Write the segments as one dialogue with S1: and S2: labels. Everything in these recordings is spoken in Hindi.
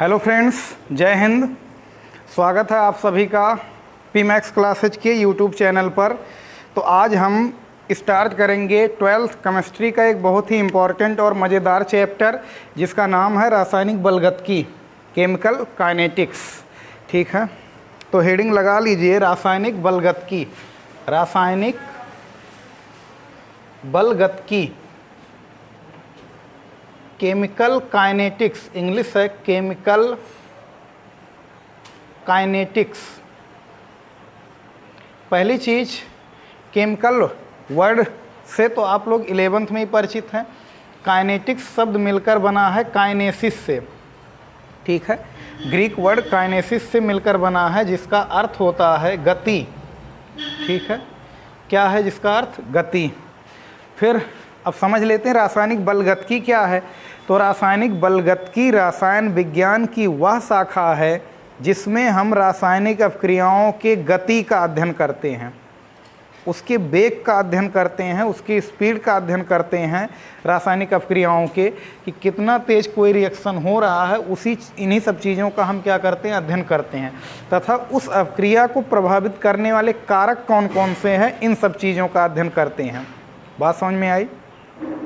S1: हेलो फ्रेंड्स, जय हिंद। स्वागत है आप सभी का पी मैक्स क्लासेज के यूट्यूब चैनल पर। तो आज हम स्टार्ट करेंगे 12th केमिस्ट्री का एक बहुत ही इम्पॉर्टेंट और मज़ेदार चैप्टर, जिसका नाम है रासायनिक बलगतकी, केमिकल काइनेटिक्स। ठीक है, तो हेडिंग लगा लीजिए रासायनिक बलगतकी। रासायनिक बलगतकी, केमिकल काइनेटिक्स, इंग्लिश है केमिकल काइनेटिक्स। पहली चीज़, केमिकल वर्ड से तो आप लोग 11th में ही परिचित हैं। काइनेटिक्स शब्द मिलकर बना है काइनेसिस से। ठीक है, ग्रीक वर्ड काइनेसिस से मिलकर बना है, जिसका अर्थ होता है गति। ठीक है, क्या है जिसका अर्थ? गति। फिर अब समझ लेते हैं रासायनिक बलगतकी क्या है। तो रासायनिक बलगतकी रसायन विज्ञान की वह शाखा है जिसमें हम रासायनिक अपक्रियाओं के गति का अध्ययन करते हैं, उसके वेग का अध्ययन करते हैं, उसकी स्पीड का अध्ययन करते हैं। रासायनिक अपक्रियाओं के कि कितना तेज कोई रिएक्शन हो रहा है, इन्हीं सब चीज़ों का हम क्या करते हैं? अध्ययन करते हैं। तथा उस अपक्रिया को प्रभावित करने वाले कारक कौन कौन से हैं, इन सब चीज़ों का अध्ययन करते हैं। बात समझ में आई?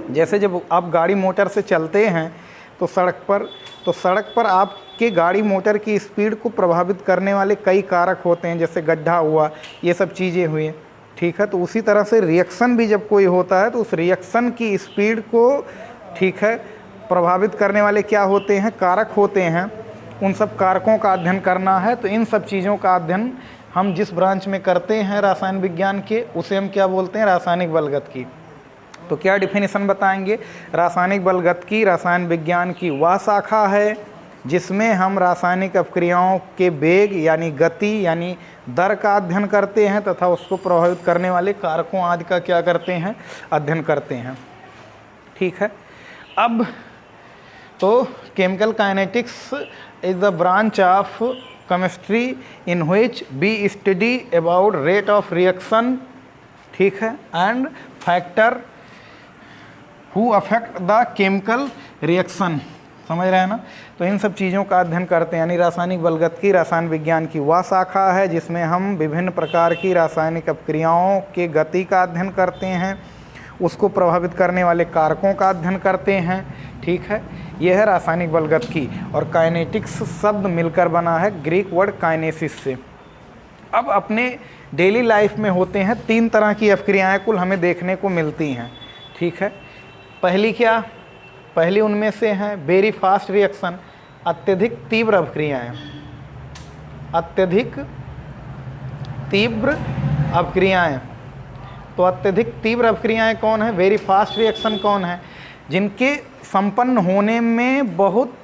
S1: जैसे जब आप गाड़ी मोटर से चलते हैं तो सड़क पर आपके गाड़ी मोटर की स्पीड को प्रभावित करने वाले कई कारक होते हैं, जैसे गड्ढा हुआ, ये सब चीज़ें हुई। ठीक है, तो उसी तरह से रिएक्शन भी जब कोई होता है तो उस रिएक्शन की स्पीड को, ठीक है, प्रभावित करने वाले क्या होते हैं? कारक होते हैं। उन सब कारकों का अध्ययन करना है। तो इन सब चीज़ों का अध्ययन हम जिस ब्रांच में करते हैं रसायन विज्ञान के, उसे हम क्या बोलते हैं? रासायनिक बलगतकी। तो क्या डिफिनीशन बताएंगे? रासायनिक बलगतकी रसायन विज्ञान की वह शाखा है जिसमें हम रासायनिक अपक्रियाओं के वेग यानी गति यानी दर का अध्ययन करते हैं तथा उसको प्रभावित करने वाले कारकों आदि का क्या करते हैं? अध्ययन करते हैं। ठीक है, अब तो chemical kinetics is the branch of chemistry in which we study about rate of reaction, ठीक है, and factor who affect the chemical reaction. समझ रहे हैं ना? तो इन सब चीज़ों का अध्ययन करते हैं। यानी रासायनिक बलगतकी रसायन विज्ञान की वह शाखा है जिसमें हम विभिन्न प्रकार की रासायनिक अपक्रियाओं के गति का अध्ययन करते हैं, उसको प्रभावित करने वाले कारकों का अध्ययन करते हैं। ठीक है, यह है रासायनिक बलगतकी। और काइनेटिक्स शब्द मिलकर बना है ग्रीक वर्ड काइनेसिस से। अब अपने डेली लाइफ में होते हैं 3 तरह की अपक्रियाएँ कुल हमें देखने को मिलती हैं। ठीक है, पहली क्या? पहली उनमें से हैं वेरी फास्ट रिएक्शन, अत्यधिक तीव्र अपक्रियाएँ। अत्यधिक तीव्र अपक्रियाएँ। तो अत्यधिक तीव्र अपक्रियाएँ कौन है? वेरी फास्ट रिएक्शन कौन है? जिनके संपन्न होने में बहुत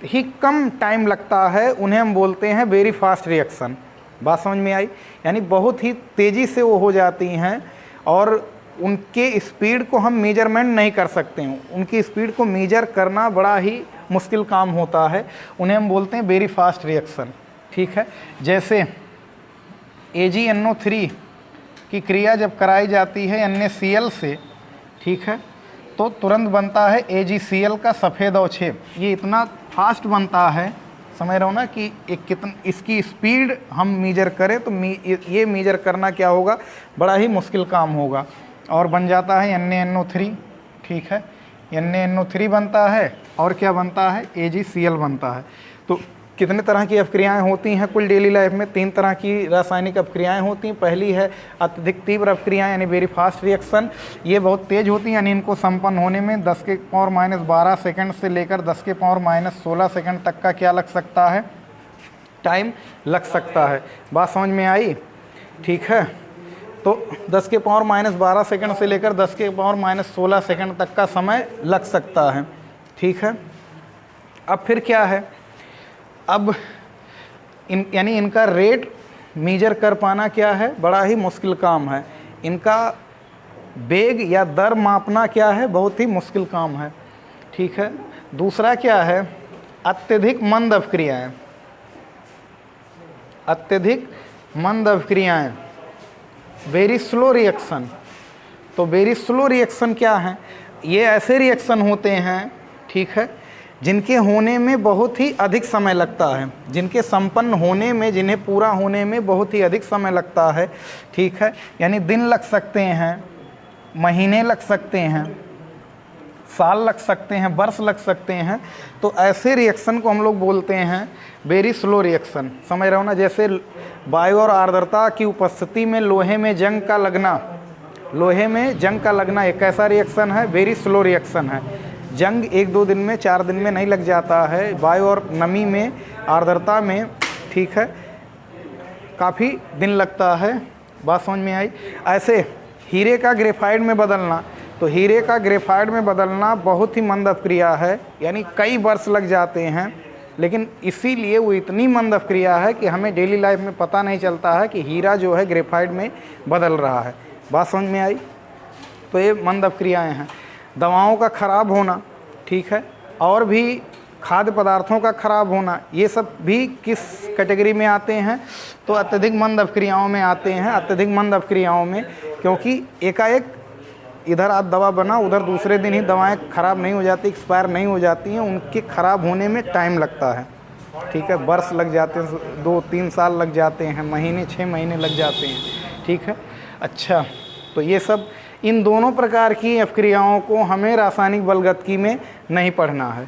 S1: ही कम टाइम लगता है, उन्हें हम बोलते हैं वेरी फास्ट रिएक्शन। बात समझ में आई? यानी बहुत ही तेज़ी से वो हो जाती हैं और उनके स्पीड को हम मेजरमेंट नहीं कर सकते हैं। उनकी स्पीड को मेजर करना बड़ा ही मुश्किल काम होता है। उन्हें हम बोलते हैं वेरी फास्ट रिएक्शन। ठीक है, जैसे AgNO3 की क्रिया जब कराई जाती है NaCl से, ठीक है, तो तुरंत बनता है AgCl का सफ़ेद अवक्षेप। ये इतना फास्ट बनता है, समझ रहे हो ना, कि इसकी स्पीड हम मेजर करें तो ये मेजर करना क्या होगा? बड़ा ही मुश्किल काम होगा। और बन जाता है NaNO3। ठीक है, NaNO3 बनता है और क्या बनता है? AgCl बनता है। तो कितने तरह की अपक्रियाएँ होती हैं कुल डेली लाइफ में? 3 तरह की रासायनिक अपक्रियाएँ होती हैं। पहली है अत्यधिक तीव्र अपक्रियाएँ यानी वेरी फास्ट रिएक्शन। ये बहुत तेज़ होती हैं, यानी इनको संपन्न होने में 10⁻12 सेकंड से लेकर 10⁻16 सेकंड तक का क्या लग सकता है? टाइम लग सकता है। बात समझ में आई? ठीक है, तो 10⁻12 सेकंड से लेकर 10⁻16 सेकंड तक का समय लग सकता है। ठीक है, अब फिर क्या है? अब यानी इनका रेट मेजर कर पाना क्या है? बड़ा ही मुश्किल काम है। इनका वेग या दर मापना क्या है? बहुत ही मुश्किल काम है। ठीक है, दूसरा क्या है? अत्यधिक मंद अपक्रियाएँ। अत्यधिक मंद अपक्रियाएँ, वेरी स्लो रिएक्शन। तो वेरी स्लो रिएक्शन क्या है? ये ऐसे रिएक्शन होते हैं, ठीक है, जिनके होने में बहुत ही अधिक समय लगता है, जिनके संपन्न होने में, जिन्हें पूरा होने में बहुत ही अधिक समय लगता है, ठीक है। यानी दिन लग सकते हैं, महीने लग सकते हैं, साल लग सकते हैं, वर्ष लग सकते हैं। तो ऐसे रिएक्शन को हम लोग बोलते हैं वेरी स्लो रिएक्शन। समझ रहे हो ना। जैसे वायु और आर्द्रता की उपस्थिति में लोहे में जंग का लगना, लोहे में जंग का लगना एक ऐसा रिएक्शन है, वेरी स्लो रिएक्शन है। जंग 1-2 दिन में, 4 दिन में नहीं लग जाता है। वायु और नमी में, आर्द्रता में, ठीक है, काफ़ी दिन लगता है। बात समझ में आई। ऐसे हीरे का ग्रेफाइट में बदलना, तो हीरे का ग्रेफाइट में बदलना बहुत ही मंद अपक्रिया है, यानी कई वर्ष लग जाते हैं। लेकिन इसीलिए वो इतनी मंद अपक्रिया है कि हमें डेली लाइफ में पता नहीं चलता है कि हीरा जो है ग्रेफाइट में बदल रहा है। बात समझ में आई। तो ये मंद अपक्रियाएँ हैं। दवाओं का ख़राब होना, ठीक है, और भी खाद्य पदार्थों का ख़राब होना, ये सब भी किस कैटेगरी में आते हैं? तो अत्यधिक मंद अपक्रियाओं में आते हैं। अत्यधिक मंद अपक्रियाओं में, क्योंकि एकाएक इधर आज दवा बना, उधर दूसरे दिन ही दवाएं ख़राब नहीं हो जाती, एक्सपायर नहीं हो जाती हैं। उनके ख़राब होने में टाइम लगता है, ठीक है। वर्ष लग जाते हैं, 2-3 साल लग जाते हैं, महीने 6 महीने लग जाते हैं, ठीक है। अच्छा, तो ये सब, इन दोनों प्रकार की अपक्रियाओं को हमें रासायनिक बलगतिकी में नहीं पढ़ना है।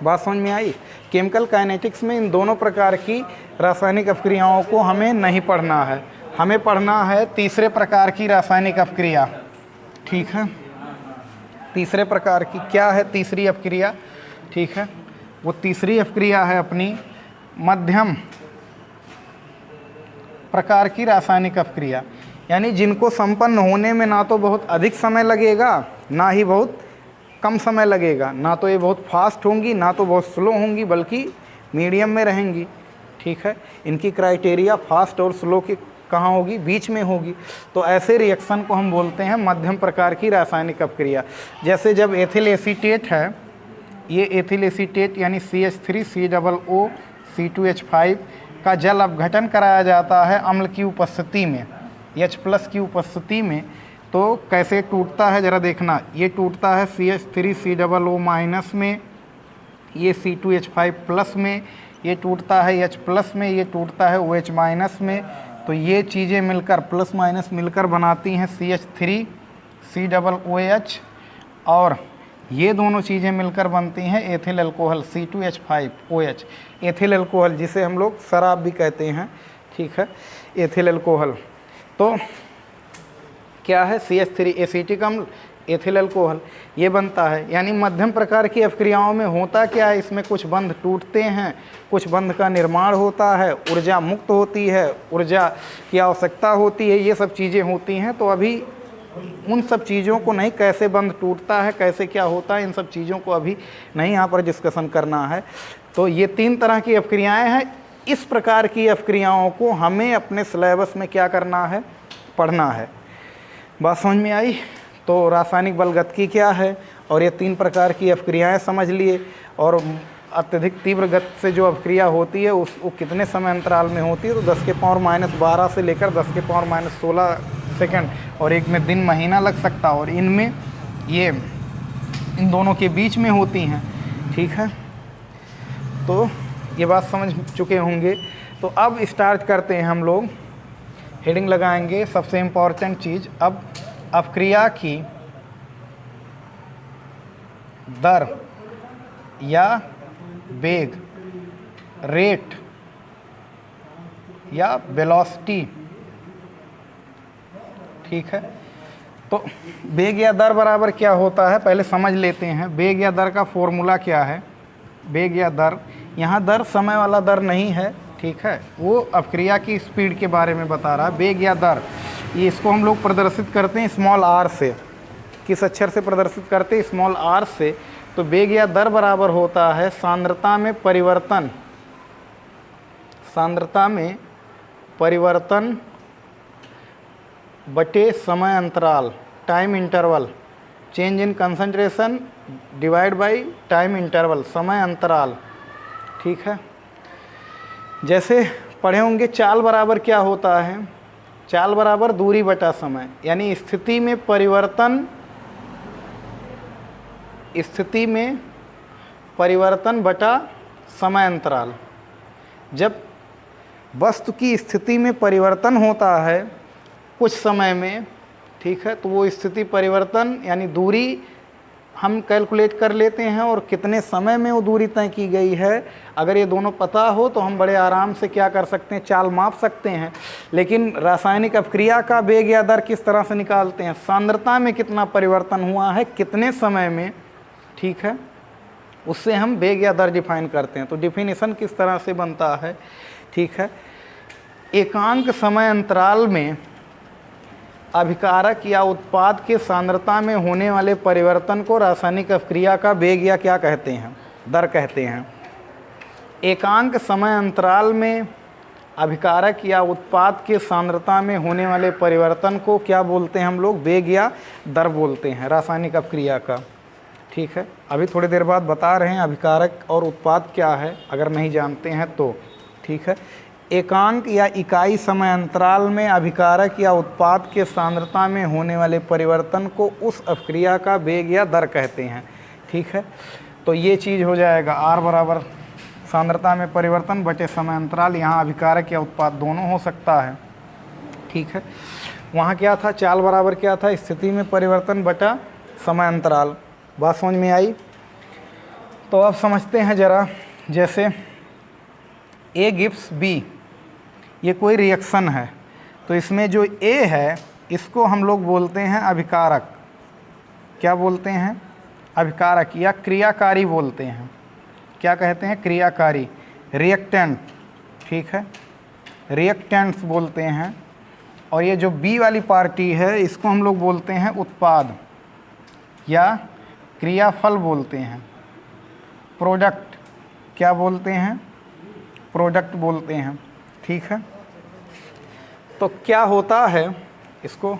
S1: बात समझ में आई। केमिकल काइनेटिक्स में इन दोनों प्रकार की रासायनिक अपक्रियाओं को हमें नहीं पढ़ना है। हमें पढ़ना है तीसरे प्रकार की रासायनिक अपक्रिया, ठीक है। तीसरे प्रकार की क्या है तीसरी अपक्रिया? ठीक है, वो तीसरी अपक्रिया है अपनी मध्यम प्रकार की रासायनिक अपक्रिया, यानी जिनको संपन्न होने में ना तो बहुत अधिक समय लगेगा, ना ही बहुत कम समय लगेगा। ना तो ये बहुत फास्ट होंगी, ना तो बहुत स्लो होंगी, बल्कि मीडियम में रहेंगी, ठीक है। इनकी क्राइटेरिया फास्ट और स्लो की कहाँ होगी? बीच में होगी। तो ऐसे रिएक्शन को हम बोलते हैं मध्यम प्रकार की रासायनिक अपक्रिया। जैसे जब एथिल एसीटेट है, ये एथिल एसीटेट यानी CH3COO C2H5 का जल अपघटन कराया जाता है अम्ल की उपस्थिति में, H+ की उपस्थिति में, तो कैसे टूटता है ज़रा देखना। ये टूटता है CH3COO- में, ये C2H5+ में, ये टूटता है H+ में, ये टूटता है OH- में। तो ये चीज़ें मिलकर प्लस माइनस मिलकर बनाती हैं CH3COOH, और ये दोनों चीज़ें मिलकर बनती हैं ethyl alcohol C2H5OH। Ethyl alcohol जिसे हम लोग शराब भी कहते हैं, ठीक है, एथिल अल्कोहल। तो क्या है? CH3 एसिटिक अम्ल, एथिल अल्कोहल, ये बनता है। यानी मध्यम प्रकार की अपक्रियाओं में होता क्या है, इसमें कुछ बंध टूटते हैं, कुछ बंध का निर्माण होता है, ऊर्जा मुक्त होती है, ऊर्जा की आवश्यकता होती है, ये सब चीज़ें होती हैं। तो अभी उन सब चीज़ों को नहीं, कैसे बंध टूटता है, कैसे क्या होता है, इन सब चीज़ों को अभी नहीं यहाँ पर डिस्कशन करना है। तो ये 3 तरह की अपक्रियाएँ हैं। इस प्रकार की अपक्रियाओं को हमें अपने सिलेबस में क्या करना है? पढ़ना है। बात समझ में आई। तो रासायनिक बलगतिकी क्या है, और ये 3 प्रकार की अपक्रियाएं समझ लिए, और अत्यधिक तीव्र गति से जो अपक्रिया होती है वो कितने समय अंतराल में होती है? तो 10⁻12 से लेकर 10⁻16 सेकंड, और एक में दिन महीना लग सकता है, और इनमें ये इन दोनों के बीच में होती हैं, ठीक है। तो ये बात समझ चुके होंगे। तो अब स्टार्ट करते हैं हम लोग, हेडिंग लगाएंगे। सबसे इम्पॉर्टेंट चीज़, अब अपक्रिया की दर या वेग, रेट या वेलोसिटी, ठीक है। तो वेग या दर बराबर क्या होता है पहले समझ लेते हैं। वेग या दर का फॉर्मूला क्या है? वेग या दर, यहाँ दर समय वाला दर नहीं है, ठीक है, वो अपक्रिया की स्पीड के बारे में बता रहा है। वेग या दर, ये इसको हम लोग प्रदर्शित करते हैं स्मॉल r से। किस अक्षर से प्रदर्शित करते हैं? स्मॉल r से। तो वेग या दर बराबर होता है सांद्रता में परिवर्तन, सांद्रता में परिवर्तन बटे समय अंतराल, time interval, change in concentration divide by time interval, समय अंतराल, ठीक है। जैसे पढ़े होंगे, चाल बराबर क्या होता है? चाल बराबर दूरी बटा समय, यानी स्थिति में परिवर्तन, स्थिति में परिवर्तन बटा समय अंतराल। जब वस्तु की स्थिति में परिवर्तन होता है कुछ समय में, ठीक है, तो वो स्थिति परिवर्तन यानी दूरी हम कैलकुलेट कर लेते हैं और कितने समय में वो दूरी तय की गई है। अगर ये दोनों पता हो तो हम बड़े आराम से क्या कर सकते हैं, चाल माप सकते हैं। लेकिन रासायनिक अपक्रिया का वेग या दर किस तरह से निकालते हैं, सांद्रता में कितना परिवर्तन हुआ है कितने समय में, ठीक है, उससे हम वेग या दर डिफाइन करते हैं। तो डिफिनीशन किस तरह से बनता है, ठीक है, एकांक समय अंतराल में अभिकारक या उत्पाद के सांद्रता में होने वाले परिवर्तन को रासायनिक अपक्रिया का वेग या क्या कहते हैं, दर कहते हैं। एकांक समय अंतराल में अभिकारक या उत्पाद के सांद्रता में होने वाले परिवर्तन को क्या बोलते हैं हम लोग, वेग या दर बोलते हैं रासायनिक अपक्रिया का, ठीक है। अभी थोड़ी देर बाद बता रहे हैं अभिकारक और उत्पाद क्या है अगर नहीं जानते हैं तो, ठीक है। एकांक या इकाई समय अंतराल में अभिकारक या उत्पाद के सांद्रता में होने वाले परिवर्तन को उस अपक्रिया का वेग या दर कहते हैं, ठीक है। तो ये चीज़ हो जाएगा R बराबर सांद्रता में परिवर्तन बटे समय अंतराल। यहाँ अभिकारक या उत्पाद दोनों हो सकता है, ठीक है। वहाँ क्या था, चाल बराबर क्या था, स्थिति में परिवर्तन बटा समय अंतराल। बात समझ में आई। तो अब समझते हैं ज़रा, जैसे A गिव्स B, ये कोई रिएक्शन है, तो इसमें जो A है इसको हम लोग बोलते हैं अभिकारक। क्या बोलते हैं, अभिकारक या क्रियाकारी बोलते हैं। क्या कहते हैं, क्रियाकारी, रिएक्टेंट, ठीक है, रिएक्टेंट्स बोलते हैं। और ये जो B वाली पार्टी है इसको हम लोग बोलते हैं उत्पाद या क्रियाफल बोलते हैं। प्रोडक्ट क्या बोलते हैं, प्रोडक्ट बोलते हैं, ठीक है। तो क्या होता है, इसको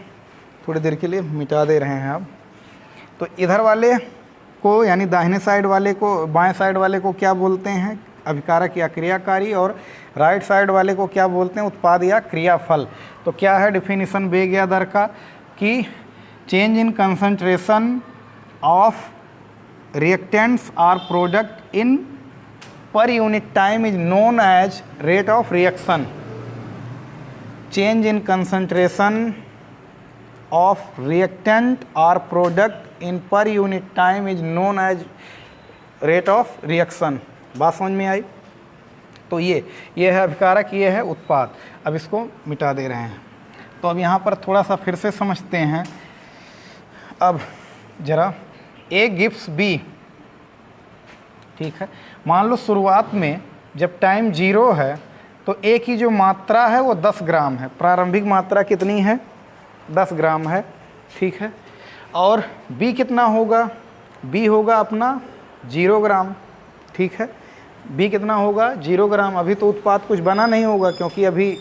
S1: थोड़ी देर के लिए मिटा दे रहे हैं अब। तो इधर वाले को यानी दाहिने साइड वाले को, बाएं साइड वाले को क्या बोलते हैं, अभिकारक या क्रियाकारी, और राइट साइड वाले को क्या बोलते हैं, उत्पाद या क्रियाफल। तो क्या है डिफिनीशन वेग या दर का, कि change in concentration of reactants or product in per unit time is known as rate of reaction. Change in concentration of reactant or product in per unit time is known as rate of reaction. बात समझ में आई। तो ये है अभिकारक, ये है उत्पाद। अब इसको मिटा दे रहे हैं। तो अब यहाँ पर थोड़ा सा फिर से समझते हैं। अब ज़रा A गिव्स B, ठीक है। मान लो शुरुआत में जब टाइम 0 है तो A की जो मात्रा है वो 10 ग्राम है। प्रारंभिक मात्रा कितनी है, 10 ग्राम है, ठीक है। और B कितना होगा, B होगा अपना 0 ग्राम, ठीक है। B कितना होगा, 0 ग्राम। अभी तो उत्पाद कुछ बना नहीं होगा क्योंकि अभी,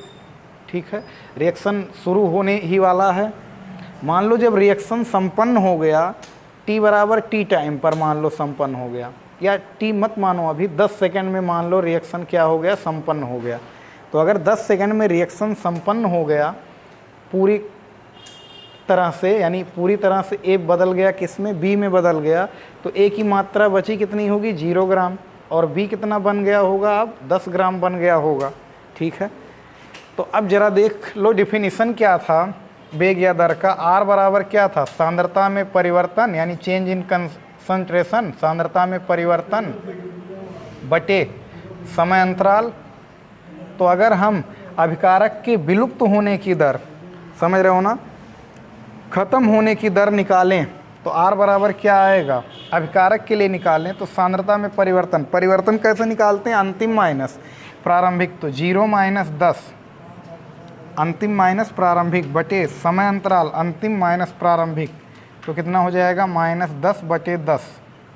S1: ठीक है, रिएक्शन शुरू होने ही वाला है। मान लो जब रिएक्शन संपन्न हो गया, T बराबर T टाइम पर मान लो संपन्न हो गया, या T मत मानो, अभी 10 सेकंड में मान लो रिएक्शन क्या हो गया, संपन्न हो गया। तो अगर 10 सेकंड में रिएक्शन संपन्न हो गया पूरी तरह से, यानी पूरी तरह से A बदल गया, किस में, B में बदल गया, तो A की मात्रा बची कितनी होगी, 0 ग्राम, और B कितना बन गया होगा, अब 10 ग्राम बन गया होगा, ठीक है। तो अब ज़रा देख लो डिफिनीशन क्या था वेग या दर का। R बराबर क्या था, सांद्रता में परिवर्तन यानी चेंज इन कंसंट्रेशन, सांद्रता में परिवर्तन बटे समय अंतराल। तो अगर हम अभिकारक के विलुप्त होने की दर, समझ रहे हो ना, ख़त्म होने की दर निकालें तो R बराबर क्या आएगा, अभिकारक के लिए निकालें तो सांद्रता में परिवर्तन, परिवर्तन कैसे निकालते हैं, अंतिम माइनस प्रारंभिक, तो 0 माइनस 10, अंतिम माइनस प्रारंभिक बटे समय अंतराल, अंतिम माइनस प्रारंभिक, तो कितना हो जाएगा, -10 बटे 10,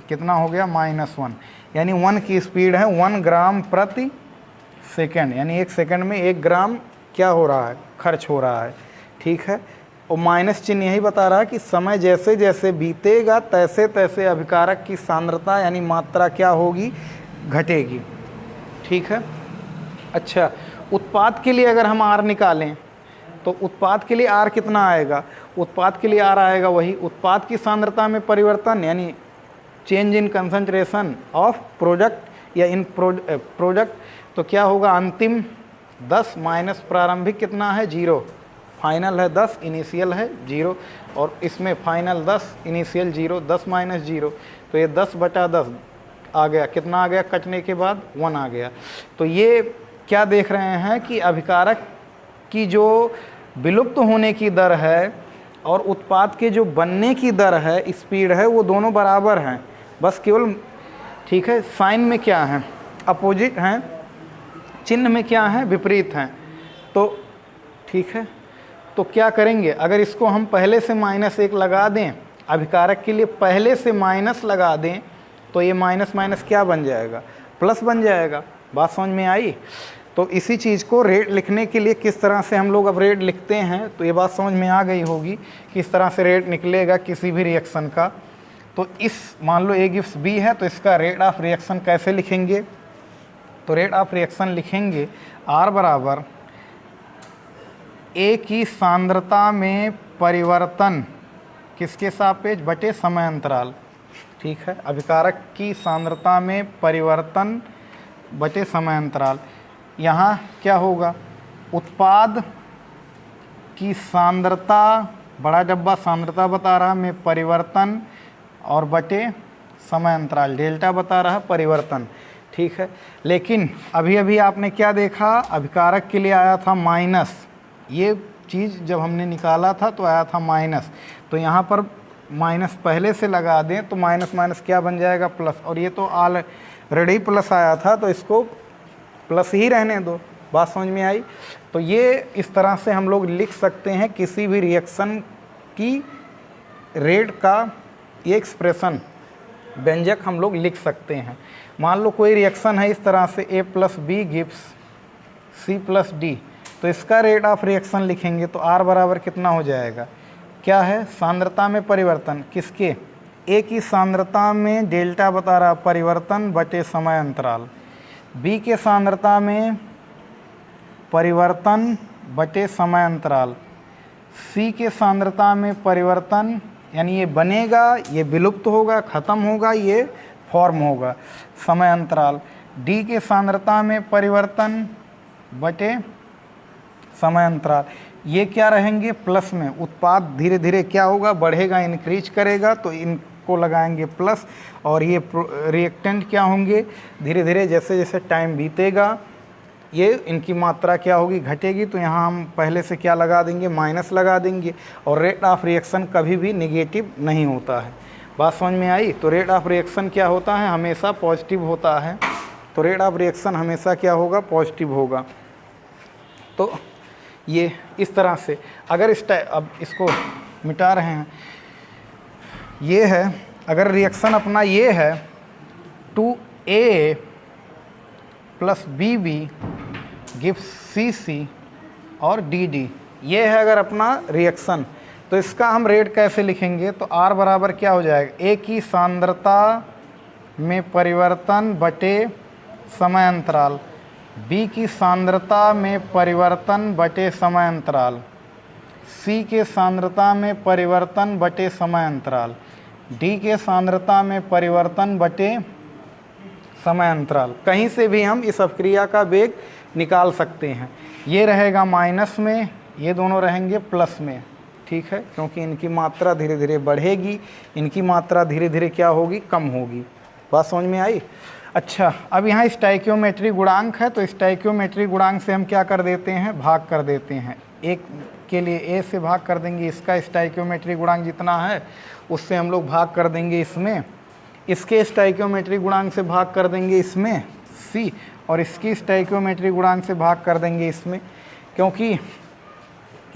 S1: कितना हो गया, -1। यानी 1 की स्पीड है 1 ग्राम प्रति सेकेंड, यानी 1 सेकेंड में 1 ग्राम क्या हो रहा है, खर्च हो रहा है, ठीक है। और माइनस चिन्ह यही बता रहा है कि समय जैसे जैसे बीतेगा तैसे तैसे अभिकारक की सांद्रता यानी मात्रा क्या होगी, घटेगी, ठीक है। अच्छा, उत्पाद के लिए अगर हम R निकालें तो उत्पाद के लिए R कितना आएगा, उत्पाद के लिए R आएगा वही उत्पाद की सांद्रता में परिवर्तन यानी change in concentration of product या इन प्रोडक्ट, तो क्या होगा, अंतिम 10 माइनस प्रारंभिक कितना है 0, फाइनल है 10, इनिशियल है 0, और इसमें फाइनल 10, इनिशियल 0, 10 माइनस 0, तो ये 10/10 आ गया, कितना आ गया कटने के बाद 1 आ गया। तो ये क्या देख रहे हैं कि अभिकारक की जो विलुप्त होने की दर है और उत्पाद के जो बनने की दर है, स्पीड है, वो दोनों बराबर हैं, बस केवल ठीक है साइन में क्या है अपोजिट हैं, चिन्ह में क्या है विपरीत हैं। तो ठीक है, तो क्या करेंगे, अगर इसको हम पहले से -1 लगा दें, अभिकारक के लिए पहले से माइनस लगा दें, तो ये माइनस माइनस क्या बन जाएगा, प्लस बन जाएगा। बात समझ में आई। तो इसी चीज़ को रेट लिखने के लिए किस तरह से हम लोग अब रेट लिखते हैं, तो ये बात समझ में आ गई होगी किस तरह से रेट निकलेगा किसी भी रिएक्शन का। तो इस मान लो A गिव्स B है, तो इसका रेट ऑफ रिएक्शन कैसे लिखेंगे, तो रेट ऑफ रिएक्शन लिखेंगे R बराबर A की सांद्रता में परिवर्तन किसके सापेक्ष बटे समय अंतराल। ठीक है, अभिकारक की सांद्रता में परिवर्तन बटे समय अंतराल। यहाँ क्या होगा, उत्पाद की सांद्रता, बड़ा डब्बा सांद्रता बता रहा में परिवर्तन और बटे समय अंतराल, डेल्टा बता रहा परिवर्तन। ठीक है, लेकिन अभी अभी आपने क्या देखा, अभिकारक के लिए आया था माइनस, ये चीज़ जब हमने निकाला था तो आया था माइनस, तो यहाँ पर माइनस पहले से लगा दें तो माइनस माइनस क्या बन जाएगा प्लस, और ये तो ऑलरेडी प्लस आया था तो इसको प्लस ही रहने दो। बात समझ में आई। तो ये इस तरह से हम लोग लिख सकते हैं किसी भी रिएक्शन की रेट का ये एक्सप्रेशन, व्यंजक हम लोग लिख सकते हैं। मान लो कोई रिएक्शन है इस तरह से A + B gives C + D, तो इसका रेट ऑफ रिएक्शन लिखेंगे तो R बराबर कितना हो जाएगा, क्या है, सांद्रता में परिवर्तन किसके, A की सांद्रता में डेल्टा बता रहा परिवर्तन बटे समय अंतराल, B के सांद्रता में परिवर्तन बटे समय अंतराल, C के सांद्रता में परिवर्तन, यानी ये बनेगा, ये विलुप्त होगा, ख़त्म होगा, ये फॉर्म होगा, समय अंतराल, D के सांद्रता में परिवर्तन बटे समय अंतराल, ये क्या रहेंगे प्लस में, उत्पाद धीरे धीरे क्या होगा बढ़ेगा, इंक्रीज करेगा, तो इनको लगाएंगे प्लस, और ये रिएक्टेंट क्या होंगे, धीरे धीरे जैसे जैसे टाइम बीतेगा ये इनकी मात्रा क्या होगी घटेगी, तो यहाँ हम पहले से क्या लगा देंगे माइनस लगा देंगे, और रेट ऑफ रिएक्शन कभी भी नेगेटिव नहीं होता है। बात समझ में आई। तो रेट ऑफ रिएक्शन क्या होता है, हमेशा पॉजिटिव होता है, तो रेट ऑफ रिएक्शन हमेशा क्या होगा पॉजिटिव होगा। तो ये इस तरह से अगर अब इसको मिटा रहे हैं, ये है अगर रिएक्शन अपना ये है 2A + BB गिव्स CC और DD, ये है अगर अपना रिएक्शन, तो इसका हम रेट कैसे लिखेंगे, तो R बराबर क्या हो जाएगा, A की सांद्रता में परिवर्तन बटे समय अंतराल, B की सांद्रता में परिवर्तन बटे समय अंतराल, C के सांद्रता में परिवर्तन बटे समय अंतराल, D के सांद्रता में परिवर्तन बटे समय अंतराल। कहीं से भी हम इस अपक्रिया का वेग निकाल सकते हैं। ये रहेगा माइनस में, ये दोनों रहेंगे प्लस में। ठीक है, क्योंकि इनकी मात्रा धीरे धीरे बढ़ेगी, इनकी मात्रा धीरे धीरे क्या होगी कम होगी। बात समझ में आई। अच्छा, अब यहाँ स्टोइकियोमेट्रिक गुणांक है, तो स्टोइकियोमेट्रिक गुणांक से हम क्या कर देते हैं भाग कर देते हैं, एक के लिए A से भाग कर देंगे, इसका स्टोइकियोमेट्रिक गुणांक जितना है उससे हम लोग भाग कर देंगे इसमें, इसके स्टोइकियोमेट्रिक गुणांक से भाग कर देंगे इसमें C, और इसकी स्टोइकियोमेट्रिक गुणांक से भाग कर देंगे इसमें, क्योंकि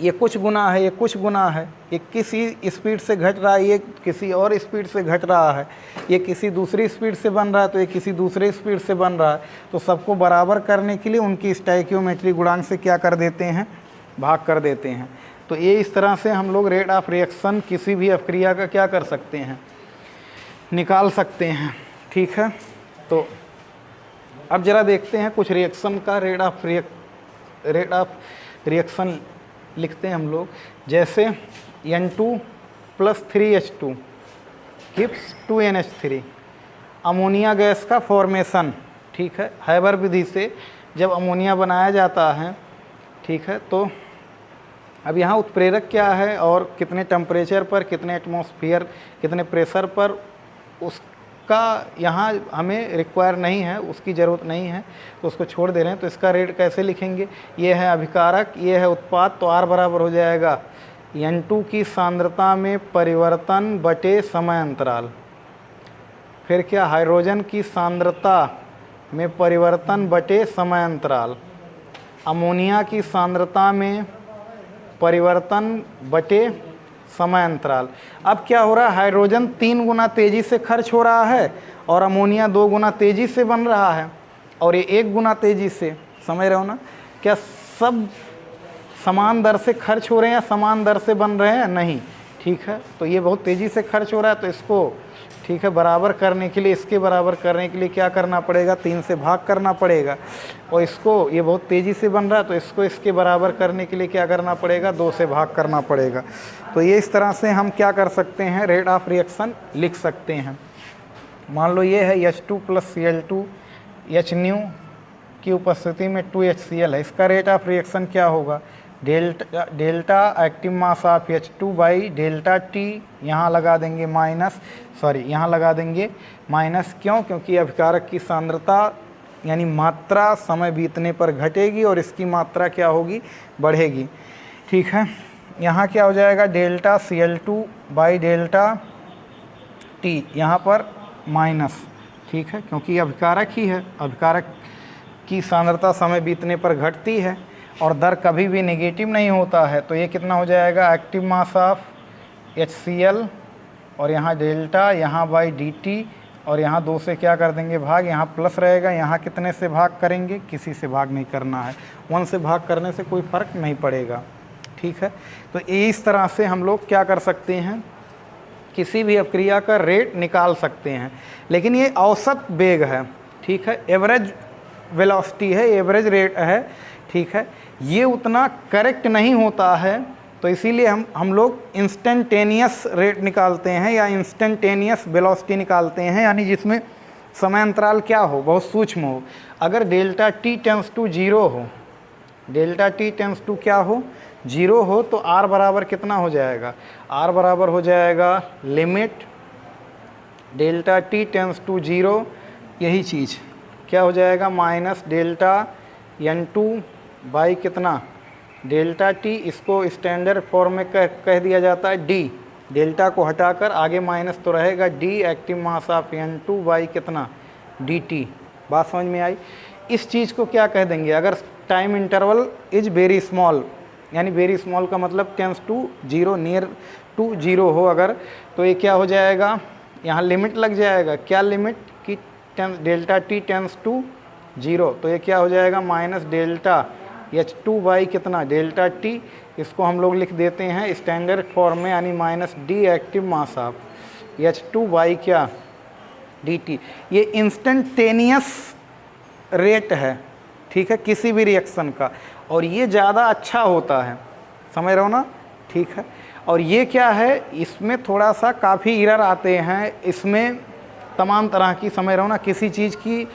S1: ये कुछ गुना है, ये कुछ गुना है, ये किसी स्पीड से घट रहा है, ये किसी और स्पीड से घट रहा है, ये किसी दूसरी स्पीड से बन रहा है, तो ये किसी दूसरे स्पीड से बन रहा है, तो सबको बराबर करने के लिए उनकी स्टोइकियोमेट्रिक गुणांक से क्या कर देते हैं भाग कर देते हैं। तो ये इस तरह से हम लोग रेट ऑफ रिएक्शन किसी भी अपक्रिया का क्या कर सकते हैं निकाल सकते हैं। ठीक है, तो अब ज़रा देखते हैं कुछ रिएक्शन का रेट ऑफ रिएक्शन लिखते हैं हम लोग। जैसे N2 + 3H2 gives 2NH3, ammonia gas का फॉर्मेशन, ठीक है। हैबर विधि से जब अमोनिया बनाया जाता है, ठीक है, तो अब यहाँ उत्प्रेरक क्या है और कितने टेम्परेचर पर, कितने एटमॉस्फेयर, कितने प्रेशर पर, उसका यहाँ हमें रिक्वायर नहीं है, उसकी ज़रूरत नहीं है, तो उसको छोड़ दे रहे हैं। तो इसका रेट कैसे लिखेंगे, ये है अभिकारक, ये है उत्पाद, तो R बराबर हो जाएगा N2 की सांद्रता में परिवर्तन बटे समय अंतराल। फिर क्या, हाइड्रोजन की सांद्रता में परिवर्तन बटे समय अंतराल, अमोनिया की सांद्रता में परिवर्तन बटे समय अंतराल। अब क्या हो रहा है, हाइड्रोजन 3 गुना तेज़ी से खर्च हो रहा है और अमोनिया 2 गुना तेज़ी से बन रहा है, और ये 1 गुना तेज़ी से, समझ रहे हो ना। क्या सब समान दर से खर्च हो रहे हैं या समान दर से बन रहे हैं, नहीं, ठीक है। तो ये बहुत तेज़ी से खर्च हो रहा है, तो इसको, ठीक है, बराबर करने के लिए, इसके बराबर करने के लिए क्या करना पड़ेगा, 3 से भाग करना पड़ेगा। और इसको, ये बहुत तेज़ी से बन रहा है, तो इसको इसके बराबर करने के लिए क्या करना पड़ेगा, 2 से भाग करना पड़ेगा। तो ये इस तरह से हम क्या कर सकते हैं, रेट ऑफ रिएक्शन लिख सकते हैं। मान लो ये है H2 + Cl2 HNu की उपस्थिति में 2HCl है, इसका रेट ऑफ रिएक्शन क्या होगा, delta active mass of H2 by delta T, यहाँ लगा देंगे माइनस, सॉरी यहाँ लगा देंगे माइनस, क्यों, क्योंकि अभिकारक की सांद्रता यानी मात्रा समय बीतने पर घटेगी और इसकी मात्रा क्या होगी, बढ़ेगी, ठीक है। यहाँ क्या हो जाएगा, delta Cl2 by delta T, यहाँ पर माइनस, ठीक है, क्योंकि अभिकारक ही है, अभिकारक की सांद्रता समय बीतने पर घटती है और दर कभी भी नेगेटिव नहीं होता है। तो ये कितना हो जाएगा, एक्टिव मास ऑफ HCl, और यहाँ डेल्टा, यहाँ बाई dt, और यहाँ 2 से क्या कर देंगे भाग, यहाँ प्लस रहेगा, यहाँ कितने से भाग करेंगे, किसी से भाग नहीं करना है, 1 से भाग करने से कोई फ़र्क नहीं पड़ेगा, ठीक है। तो इस तरह से हम लोग क्या कर सकते हैं, किसी भी अपक्रिया का रेट निकाल सकते हैं। लेकिन ये औसत वेग है, ठीक है, एवरेज वेलोसिटी है, एवरेज रेट है, ठीक है, ये उतना करेक्ट नहीं होता है। तो इसीलिए हम लोग इंस्टेंटेनियस रेट निकालते हैं या इंस्टेंटेनियस वेलोसिटी निकालते हैं, यानी जिसमें समय अंतराल क्या हो, बहुत सूक्ष्म हो। अगर डेल्टा T टेंस टू 0 हो, डेल्टा T टेंस टू क्या हो, 0 हो, तो R बराबर कितना हो जाएगा, R बराबर हो जाएगा limit delta T tends to 0, यही चीज़ क्या हो जाएगा, माइनस डेल्टा N2 बाई कितना, डेल्टा T, इसको स्टैंडर्ड फॉर्म में कह दिया जाता है D, डेल्टा को हटाकर आगे माइनस तो रहेगा D active mass of N2 by कितना, dt। बात समझ में आई। इस चीज़ को क्या कह देंगे, अगर time interval is very small, यानी वेरी स्मॉल का मतलब टेंस टू 0, नियर टू 0 हो अगर, तो ये क्या हो जाएगा, यहाँ लिमिट लग जाएगा, क्या लिमिट कि डेल्टा T टेंस टू 0, तो ये क्या हो जाएगा, माइनस डेल्टा H2 बाई कितना, डेल्टा T, इसको हम लोग लिख देते हैं स्टैंडर्ड फॉर्म में, यानी minus D active mass of H2 by क्या, dt। ये इंस्टेंटेनियस रेट है, ठीक है, किसी भी रिएक्शन का, और ये ज़्यादा अच्छा होता है, समझ रहे हो ना, ठीक है। और ये क्या है, इसमें थोड़ा सा काफ़ी एरर आते हैं, इसमें तमाम तरह की, समझ रहे हो ना, किसी चीज़ की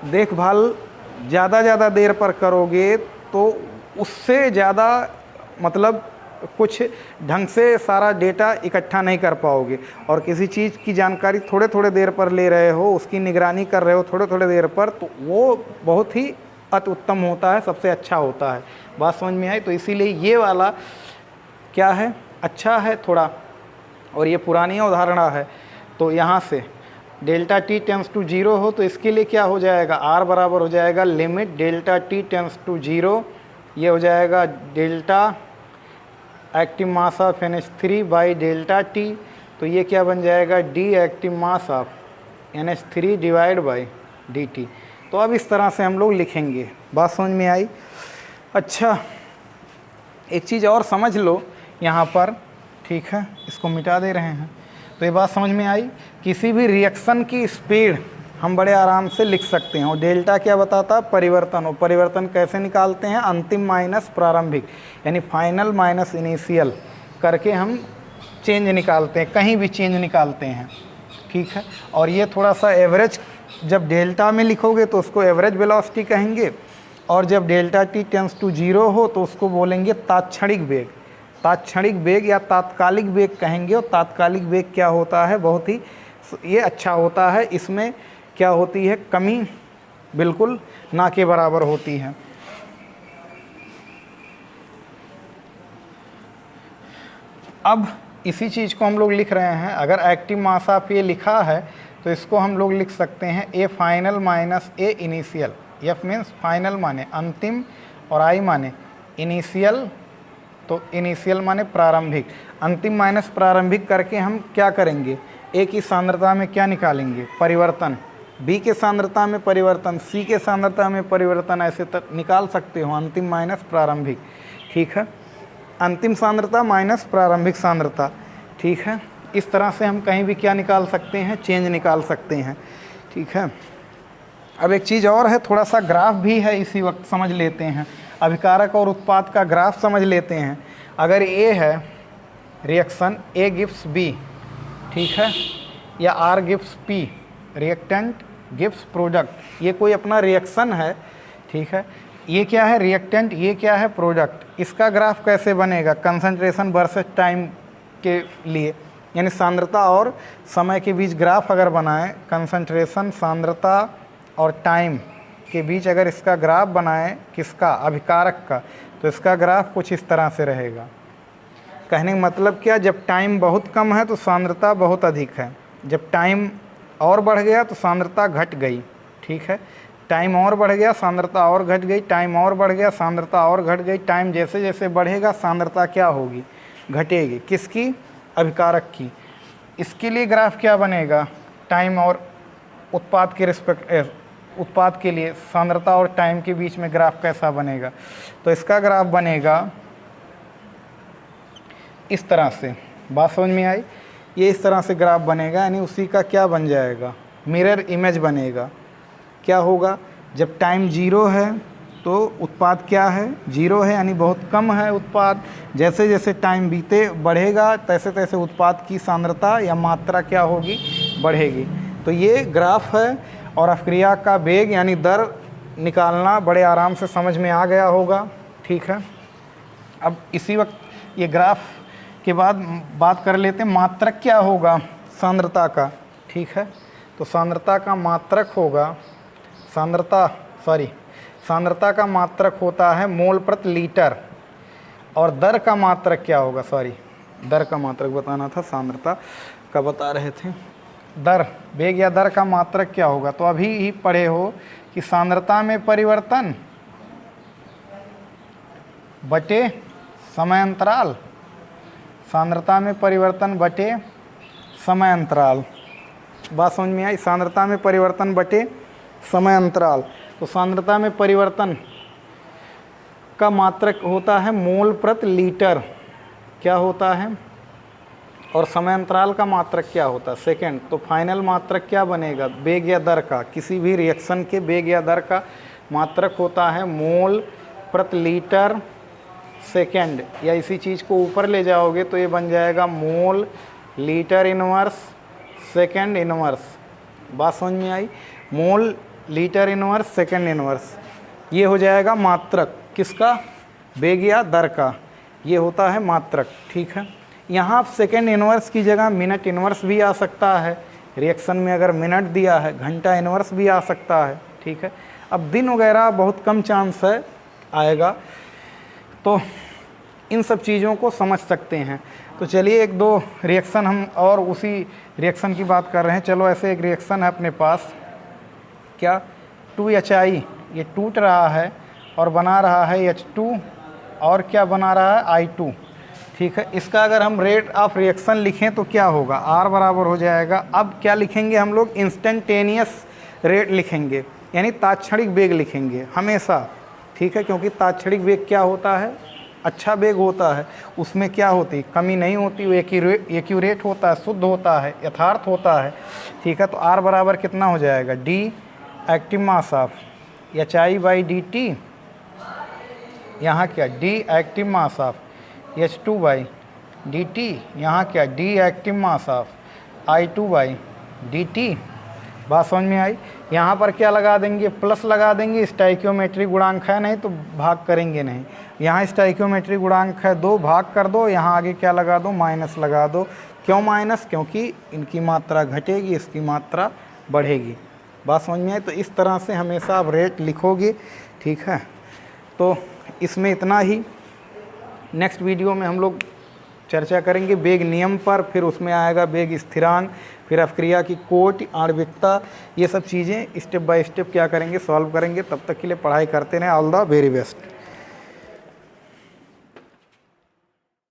S1: देखभाल ज़्यादा देर पर करोगे तो उससे ज़्यादा मतलब कुछ ढंग से सारा डेटा इकट्ठा नहीं कर पाओगे, और किसी चीज़ की जानकारी थोड़े देर पर ले रहे हो, उसकी निगरानी कर रहे हो थोड़े देर पर, तो वो बहुत ही अति उत्तम होता है, सबसे अच्छा होता है। बात समझ में आई। तो इसीलिए ये वाला क्या है, अच्छा है थोड़ा, और ये पुरानी उदाहरण है। तो यहाँ से डेल्टा T टेंस टू 0 हो, तो इसके लिए क्या हो जाएगा, R बराबर हो जाएगा limit delta T tends to 0, ये हो जाएगा delta active mass of NH3 by delta T, तो ये क्या बन जाएगा, D active mass of NH3 divide by dt। तो अब इस तरह से हम लोग लिखेंगे। बात समझ में आई। अच्छा, एक चीज़ और समझ लो यहाँ पर, ठीक है, इसको मिटा दे रहे हैं। तो ये बात समझ में आई, किसी भी रिएक्शन की स्पीड हम बड़े आराम से लिख सकते हैं। और डेल्टा क्या बताता है, परिवर्तन। और परिवर्तन कैसे निकालते हैं, अंतिम माइनस प्रारंभिक, यानी फाइनल माइनस इनिशियल करके हम चेंज निकालते हैं, कहीं भी चेंज निकालते हैं, ठीक है। और ये थोड़ा सा एवरेज, जब डेल्टा में लिखोगे तो उसको एवरेज वेलोसिटी कहेंगे, और जब डेल्टा टी टेंस टू 0 हो तो उसको बोलेंगे तात्क्षणिक वेग। तात्क्षणिक वेग या तात्कालिक वेग कहेंगे। और तात्कालिक वेग क्या होता है, बहुत ही ये अच्छा होता है, इसमें क्या होती है, कमी बिल्कुल ना के बराबर होती है। अब इसी चीज़ को हम लोग लिख रहे हैं, अगर एक्टिव मास ऑफ ए लिखा है तो इसको हम लोग लिख सकते हैं A final minus A initial. F means final माने अंतिम और आई माने इनिशियल, तो इनिशियल माने प्रारंभिक। अंतिम माइनस प्रारंभिक करके हम क्या करेंगे, ए की सांद्रता में क्या निकालेंगे, परिवर्तन। बी के सांद्रता में परिवर्तन, सी के सांद्रता में परिवर्तन, ऐसे तक निकाल सकते हो, अंतिम माइनस प्रारंभिक। ठीक है, अंतिम सांद्रता माइनस प्रारंभिक सांद्रता। ठीक है, इस तरह से हम कहीं भी क्या निकाल सकते हैं, चेंज निकाल सकते हैं। ठीक है, अब एक चीज़ और है, थोड़ा सा ग्राफ भी है, इसी वक्त समझ लेते हैं। अभिकारक और उत्पाद का ग्राफ समझ लेते हैं। अगर ए है रिएक्शन, ए गिव्स बी, ठीक है, या R gives P, reactant gives product, ये कोई अपना रिएक्शन है। ठीक है, ये क्या है, रिएक्टेंट, ये क्या है, प्रोडक्ट। इसका ग्राफ कैसे बनेगा, कंसंट्रेशन वर्सेस टाइम के लिए, यानी सांद्रता और समय के बीच ग्राफ अगर बनाएं, कंसंट्रेशन, सांद्रता और टाइम के बीच अगर इसका ग्राफ बनाएं, किसका, अभिकारक का, तो इसका ग्राफ कुछ इस तरह से रहेगा। कहने का मतलब क्या, जब टाइम बहुत कम है तो सांद्रता बहुत अधिक है, जब टाइम और बढ़ गया तो सांद्रता घट गई। ठीक है, टाइम और बढ़ गया सांद्रता और घट गई, टाइम और बढ़ गया सांद्रता और घट गई। टाइम जैसे जैसे बढ़ेगा सांद्रता क्या होगी, घटेगी। किसकी, अभिकारक की। इसके लिए ग्राफ क्या बनेगा, टाइम और उत्पाद के रिस्पेक्ट, उत्पाद के लिए सांद्रता और टाइम के बीच में ग्राफ कैसा बनेगा, तो इसका ग्राफ बनेगा इस तरह से। बात समझ में आई, ये इस तरह से ग्राफ बनेगा, यानी उसी का क्या बन जाएगा, मिरर इमेज बनेगा। क्या होगा, जब टाइम 0 है तो उत्पाद क्या है, 0 है, यानी बहुत कम है उत्पाद। जैसे जैसे टाइम बीते बढ़ेगा तैसे तैसे उत्पाद की सांद्रता या मात्रा क्या होगी, बढ़ेगी। तो ये ग्राफ है, और अभिक्रिया का वेग यानी दर निकालना बड़े आराम से समझ में आ गया होगा। ठीक है, अब इसी वक्त ये ग्राफ के बाद बात कर लेते हैं मात्रक क्या होगा सांद्रता का। ठीक है, तो सांद्रता का मात्रक होगा, सांद्रता का मात्रक होता है मोल प्रति लीटर, और दर का मात्रक क्या होगा, दर का मात्रक बताना था, सांद्रता का बता रहे थे। दर, वेग या दर का मात्रक क्या होगा, तो अभी ही पढ़े हो कि सांद्रता में परिवर्तन बटे समय अंतराल, सांद्रता में परिवर्तन बटे समय अंतराल। बात समझ में आई, सांद्रता में परिवर्तन बटे समय अंतराल। तो सांद्रता में परिवर्तन का मात्रक होता है मोल प्रति लीटर, क्या होता है, और समय अंतराल का मात्रक क्या होता है, सेकंड। तो फाइनल मात्रक क्या बनेगा, वेग या दर का, किसी भी रिएक्शन के वेग या दर का मात्रक होता है मोल प्रति लीटर सेकंड, या इसी चीज़ को ऊपर ले जाओगे तो ये बन जाएगा mole litre inverse second inverse. बात समझ में आई, mole litre inverse second inverse, ये हो जाएगा मात्रक किसका, वेग या दर का, ये होता है मात्रक। ठीक है, यहाँ आप सेकंड इनवर्स की जगह मिनट इनवर्स भी आ सकता है, रिएक्शन में अगर मिनट दिया है घंटा इनवर्स भी आ सकता है। ठीक है, अब दिन वगैरह बहुत कम चांस है आएगा, तो इन सब चीज़ों को समझ सकते हैं। तो चलिए एक दो रिएक्शन हम और उसी रिएक्शन की बात कर रहे हैं। चलो, ऐसे एक रिएक्शन है अपने पास, क्या 2HI, ये टूट रहा है और बना रहा है H2, और क्या बना रहा है I2। ठीक है, इसका अगर हम रेट ऑफ रिएक्शन लिखें तो क्या होगा, R बराबर हो जाएगा, अब क्या लिखेंगे हम लोग, इंस्टेंटेनियस रेट लिखेंगे, यानी तात्क्षणिक वेग लिखेंगे हमेशा। ठीक है, क्योंकि तात्क्षणिक वेग क्या होता है, अच्छा वेग होता है, उसमें क्या होती, कमी नहीं होती, वो एक्यूरेट होता है, शुद्ध होता है, यथार्थ होता है। ठीक है, तो R बराबर कितना हो जाएगा, D active mass of HI/dt, यहाँ क्या D active mass of H2/dt, यहाँ क्या D active mass of I2/dt। dt। बात समझ में आई। यहाँ पर क्या लगा देंगे, प्लस लगा देंगे, स्टाइक्योमेट्री गुणांक है नहीं तो भाग करेंगे नहीं। यहाँ स्टाइक्योमेट्री गुणांक है 2, भाग कर दो, यहाँ आगे क्या लगा दो, माइनस लगा दो। क्यों माइनस, क्योंकि इनकी मात्रा घटेगी, इसकी मात्रा बढ़ेगी। बात समझ में आई। तो इस तरह से हमेशा आप रेट लिखोगे, ठीक है। तो इसमें इतना ही। नेक्स्ट वीडियो में हम लोग चर्चा करेंगे वेग नियम पर, फिर उसमें आएगा वेग स्थिरांक, फिर अपक्रिया की कोटि, आणविकता, ये सब चीज़ें स्टेप बाय स्टेप क्या करेंगे, सॉल्व करेंगे। तब तक के लिए पढ़ाई करते रहें। All the very best.